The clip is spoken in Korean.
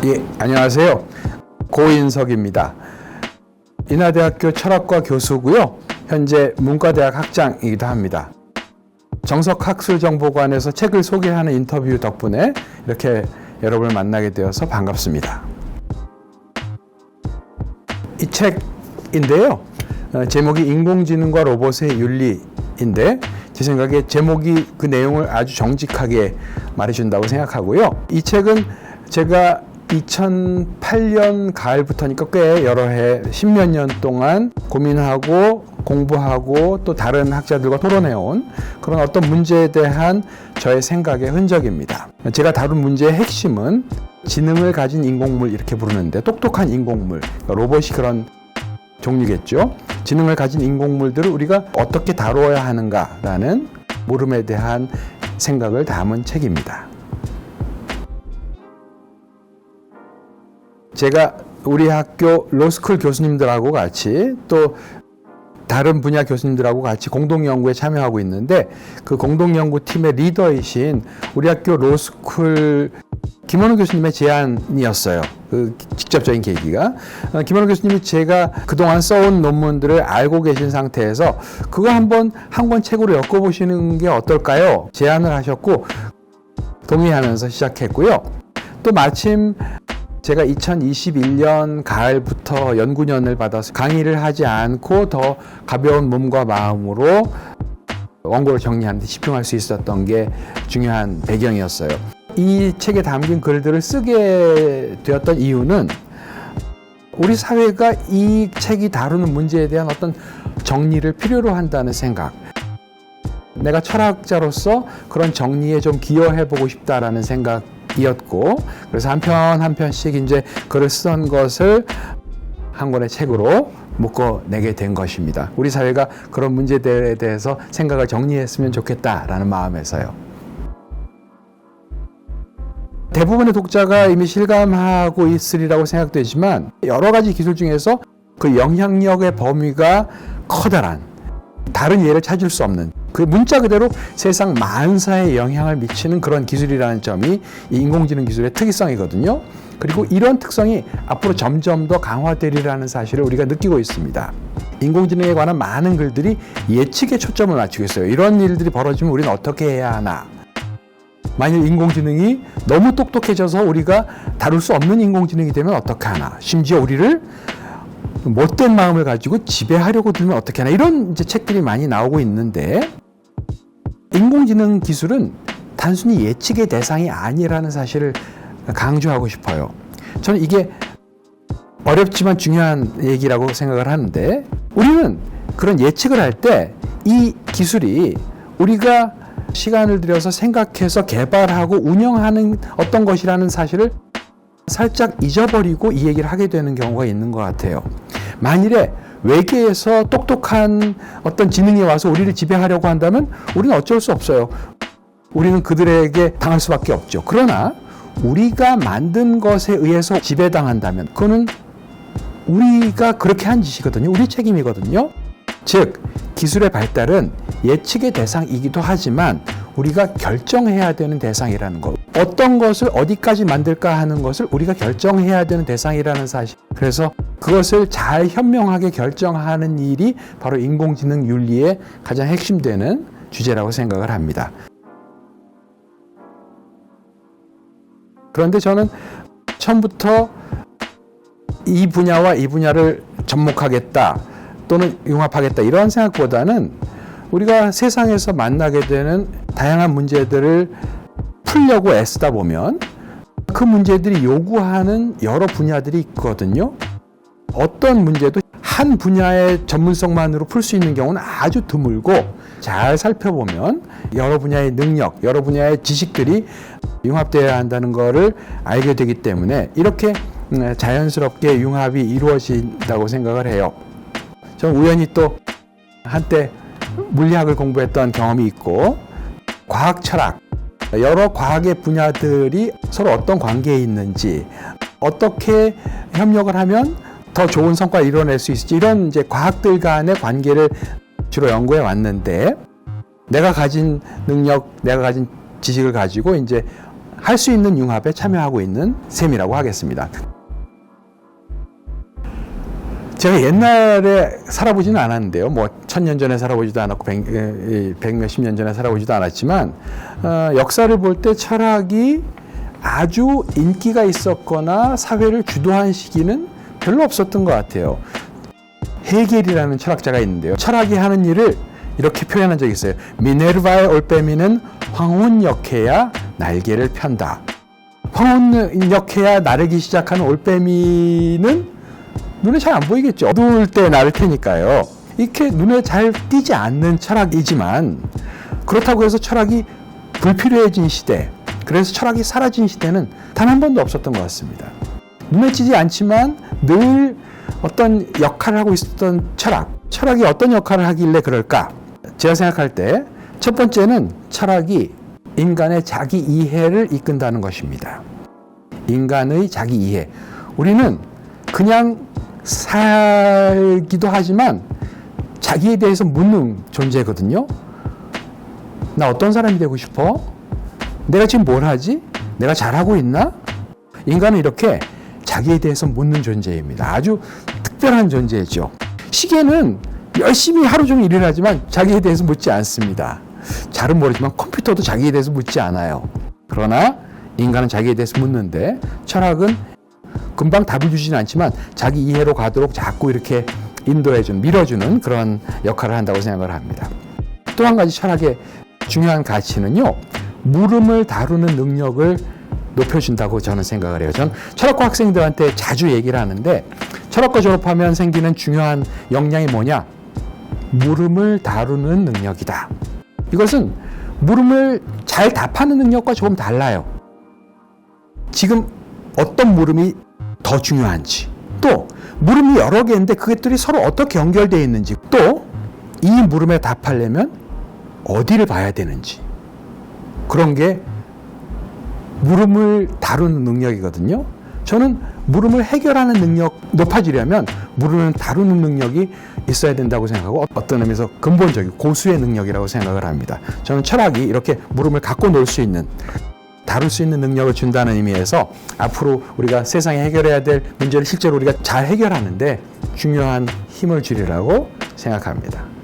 예, 안녕하세요. 고인석입니다. 인하대학교 철학과 교수고요. 현재 문과대학 학장이기도 합니다. 정석학술정보관에서 책을 소개하는 인터뷰 덕분에 이렇게 여러분을 만나게 되어서 반갑습니다. 이 책인데요. 제목이 인공지능과 로봇의 윤리인데 제 생각에 제목이 그 내용을 아주 정직하게 말해준다고 생각하고요. 이 책은 제가 2008년 가을부터니까 꽤 여러 해 10몇 년 동안 고민하고 공부하고 또 다른 학자들과 토론해온 그런 어떤 문제에 대한 저의 생각의 흔적입니다. 제가 다룬 문제의 핵심은 지능을 가진 인공물 이렇게 부르는데 똑똑한 인공물, 로봇이 그런 종류겠죠. 지능을 가진 인공물들을 우리가 어떻게 다루어야 하는가라는 물음에 대한 생각을 담은 책입니다. 제가 우리 학교 로스쿨 교수님들하고 같이 또 다른 분야 교수님들하고 같이 공동연구에 참여하고 있는데 그 공동연구팀의 리더이신 우리 학교 로스쿨 김원우 교수님의 제안이었어요. 그 직접적인 계기가. 김원우 교수님이 제가 그동안 써온 논문들을 알고 계신 상태에서 그거 한 권 책으로 엮어보시는 게 어떨까요? 제안을 하셨고 동의하면서 시작했고요. 또 마침 제가 2021년 가을부터 연구년을 받아서 강의를 하지 않고 더 가벼운 몸과 마음으로 원고를 정리하는 데 집중할 수 있었던 게 중요한 배경이었어요. 이 책에 담긴 글들을 쓰게 되었던 이유는 우리 사회가 이 책이 다루는 문제에 대한 어떤 정리를 필요로 한다는 생각. 내가 철학자로서 그런 정리에 좀 기여해보고 싶다라는 생각이었고, 그래서 한 편 한 편씩 이제 글을 쓰던 것을 한 권의 책으로 묶어내게 된 것입니다. 우리 사회가 그런 문제들에 대해서 생각을 정리했으면 좋겠다라는 마음에서요. 대부분의 독자가 이미 실감하고 있으리라고 생각되지만 여러 가지 기술 중에서 그 영향력의 범위가 커다란 다른 예를 찾을 수 없는 그 문자 그대로 세상 만사에 영향을 미치는 그런 기술이라는 점이 이 인공지능 기술의 특이성이거든요. 그리고 이런 특성이 앞으로 점점 더 강화되리라는 사실을 우리가 느끼고 있습니다. 인공지능에 관한 많은 글들이 예측에 초점을 맞추고 있어요. 이런 일들이 벌어지면 우리는 어떻게 해야 하나. 만일 인공지능이 너무 똑똑해져서 우리가 다룰 수 없는 인공지능이 되면 어떻게 하나. 심지어 우리를 못된 마음을 가지고 지배하려고 들면 어떻게 하나. 이런 이제 책들이 많이 나오고 있는데 인공지능 기술은 단순히 예측의 대상이 아니라는 사실을 강조하고 싶어요. 저는 이게 어렵지만 중요한 얘기라고 생각을 하는데 우리는 그런 예측을 할 때 이 기술이 우리가 시간을 들여서 생각해서 개발하고 운영하는 어떤 것이라는 사실을 살짝 잊어버리고 이 얘기를 하게 되는 경우가 있는 것 같아요. 만일에 외계에서 똑똑한 어떤 지능이 와서 우리를 지배하려고 한다면 우리는 어쩔 수 없어요. 우리는 그들에게 당할 수밖에 없죠. 그러나 우리가 만든 것에 의해서 지배당한다면 그거는 우리가 그렇게 한 짓이거든요. 우리 책임이거든요. 즉 기술의 발달은 예측의 대상이기도 하지만 우리가 결정해야 되는 대상이라는 것. 어떤 것을 어디까지 만들까 하는 것을 우리가 결정해야 되는 대상이라는 사실. 그래서 그것을 잘 현명하게 결정하는 일이 바로 인공지능 윤리의 가장 핵심되는 주제라고 생각을 합니다. 그런데 저는 처음부터 이 분야와 이 분야를 접목하겠다 또는 융합하겠다 이런 생각보다는 우리가 세상에서 만나게 되는 다양한 문제들을 풀려고 애쓰다 보면 그 문제들이 요구하는 여러 분야들이 있거든요. 어떤 문제도 한 분야의 전문성만으로 풀 수 있는 경우는 아주 드물고 잘 살펴보면 여러 분야의 능력, 여러 분야의 지식들이 융합되어야 한다는 것을 알게 되기 때문에 이렇게 자연스럽게 융합이 이루어진다고 생각을 해요. 저는 우연히 또 한때 물리학을 공부했던 경험이 있고 과학, 철학, 여러 과학의 분야들이 서로 어떤 관계에 있는지 어떻게 협력을 하면 더 좋은 성과를 이뤄낼 수 있을지 이런 이제 과학들 간의 관계를 주로 연구해 왔는데 내가 가진 능력, 내가 가진 지식을 가지고 이제 할 수 있는 융합에 참여하고 있는 셈이라고 하겠습니다. 제가 옛날에 살아보지는 않았는데요. 뭐 1000년 전에 살아보지도 않았고 100몇십 년 전에 살아보지도 않았지만 역사를 볼 때 철학이 아주 인기가 있었거나 사회를 주도한 시기는 별로 없었던 것 같아요. 헤겔이라는 철학자가 있는데요. 철학이 하는 일을 이렇게 표현한 적이 있어요. 미네르바의 올빼미는 황혼역해야 날개를 편다. 황혼역해야 나르기 시작하는 올빼미는 눈에 잘 안 보이겠죠. 어두울 때 나를 테니까요. 이렇게 눈에 잘 띄지 않는 철학이지만 그렇다고 해서 철학이 불필요해진 시대, 그래서 철학이 사라진 시대는 단 한 번도 없었던 것 같습니다. 눈에 띄지 않지만 늘 어떤 역할을 하고 있었던 철학이 어떤 역할을 하길래 그럴까? 제가 생각할 때 첫 번째는 철학이 인간의 자기 이해를 이끈다는 것입니다. 인간의 자기 이해. 우리는 그냥 살기도 하지만 자기에 대해서 묻는 존재거든요. 나 어떤 사람이 되고 싶어? 내가 지금 뭘 하지? 내가 잘하고 있나? 인간은 이렇게 자기에 대해서 묻는 존재입니다. 아주 특별한 존재죠. 시계는 열심히 하루 종일 일을 하지만 자기에 대해서 묻지 않습니다. 잘은 모르지만 컴퓨터도 자기에 대해서 묻지 않아요. 그러나 인간은 자기에 대해서 묻는데 철학은 금방 답을 주지는 않지만 자기 이해로 가도록 자꾸 이렇게 인도해주는, 밀어주는 그런 역할을 한다고 생각을 합니다. 또 한 가지 철학의 중요한 가치는요, 물음을 다루는 능력을 높여준다고 저는 생각을 해요. 전 철학과 학생들한테 자주 얘기를 하는데 철학과 졸업하면 생기는 중요한 역량이 뭐냐? 물음을 다루는 능력이다. 이것은 물음을 잘 답하는 능력과 조금 달라요. 지금 어떤 물음이 더 중요한지, 또 물음이 여러 개인데 그것들이 서로 어떻게 연결되어 있는지, 또 이 물음에 답하려면 어디를 봐야 되는지, 그런 게 물음을 다루는 능력이거든요. 저는 물음을 해결하는 능력 높아지려면 물음을 다루는 능력이 있어야 된다고 생각하고 어떤 의미에서 근본적인 고수의 능력이라고 생각을 합니다. 저는 철학이 이렇게 물음을 갖고 놀 수 있는, 다룰 수 있는 능력을 준다는 의미에서 앞으로 우리가 세상에 해결해야 될 문제를 실제로 우리가 잘 해결하는데 중요한 힘을 주리라고 생각합니다.